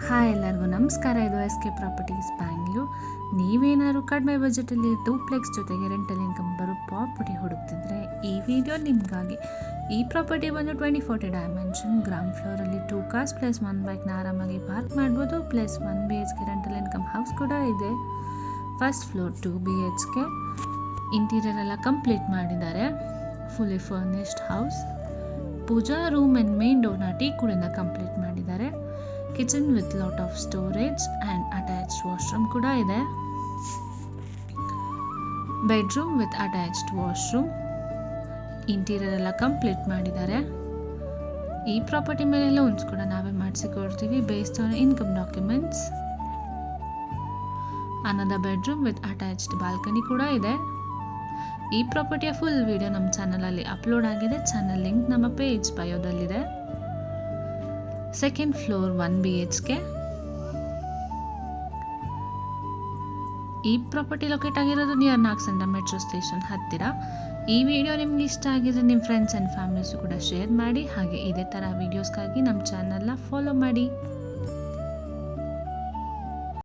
Hi ಎಲ್ಲರಿಗೂ ನಮಸ್ಕಾರ. ಇದು ಎಸ್ ಕೆ ಪ್ರಾಪರ್ಟೀಸ್ ಬ್ಯಾಂಗ್ಳೂರ್. ನೀವೇನಾದ್ರು ಕಡಿಮೆ ಬಜೆಟಲ್ಲಿ ಡೂಪ್ಲೆಕ್ಸ್ ಜೊತೆಗೆ ರೆಂಟಲ್ ಇನ್ಕಮ್ ಬರೋ ಪ್ರಾಪರ್ಟಿ ಹುಡುಕ್ತಿದ್ರೆ ಈ ವಿಡಿಯೋ ನಿಮಗಾಗಿ. ಈ ಪ್ರಾಪರ್ಟಿ ಬಂದು 2040 ಡೈಮೆನ್ಷನ್, ಗ್ರೌಂಡ್ ಫ್ಲೋರಲ್ಲಿ 2 ಕಾರ್ಸ್ ಪ್ಲಸ್ 1 ಬೈಕ್ನ ಆರಾಮಾಗಿ ಪಾರ್ಕ್ ಮಾಡ್ಬೋದು. Plus 1 BHK rental income house ಕೂಡ ಇದೆ. ಫಸ್ಟ್ ಫ್ಲೋರ್ 2 BHK, ಇಂಟೀರಿಯರ್ ಎಲ್ಲ ಕಂಪ್ಲೀಟ್ ಮಾಡಿದ್ದಾರೆ. Fully furnished house. Puja room and main ಡೋರ್ನ ಟೀಕುಡಿಂದ ಕಂಪ್ಲೀಟ್ ಮಾಡಿದ್ದಾರೆ. Kitchen with lot of storage and attached washroom ಕೂಡ ಇದೆ. Bedroom with attached washroom. Interior ಎಲ್ಲ ಕಂಪ್ಲೀಟ್ ಮಾಡಿದ್ದಾರೆ. ಈ ಪ್ರಾಪರ್ಟಿ ಮೇಲೆ ಲೋನ್ಸ್ ಕೂಡ ನಾವೇ ಮಾಡಿಸಿಕೊಡ್ತೀವಿ based on income documents. Another bedroom with attached balcony ಕೂಡ ಇದೆ. ಈ ಪ್ರಾಪರ್ಟಿಯ ಫುಲ್ ವಿಡಿಯೋ ನಮ್ಮ ಚಾನಲಲ್ಲಿ ಅಪ್ಲೋಡ್ ಆಗಿದೆ. ಚಾನಲ್ ಲಿಂಕ್ ನಮ್ಮ ಪೇಜ್ ಬಯೋದಲ್ಲಿದೆ. Second floor 1 BHK. ಈ ಪ್ರಾಪರ್ಟಿ ಲೊಕೇಟ್ ಆಗಿರೋದು ನಿಯರ್ ನಾಗಸಂದ್ರ ಮೆಟ್ರೋ ಸ್ಟೇಷನ್ ಹತ್ತಿರ. ಈ ವಿಡಿಯೋ ನಿಮ್ಗೆ ಇಷ್ಟ ಆಗಿದ್ರೆ ನಿಮ್ಮ ಫ್ರೆಂಡ್ಸ್ ಆ್ಯಂಡ್ ಫ್ಯಾಮಿಲೀಸು ಕೂಡ ಶೇರ್ ಮಾಡಿ. ಹಾಗೆ ಇದೇ ಥರ ವೀಡಿಯೋಸ್ಗಾಗಿ ನಮ್ಮ ಚಾನಲ್ನ ಫಾಲೋ ಮಾಡಿ.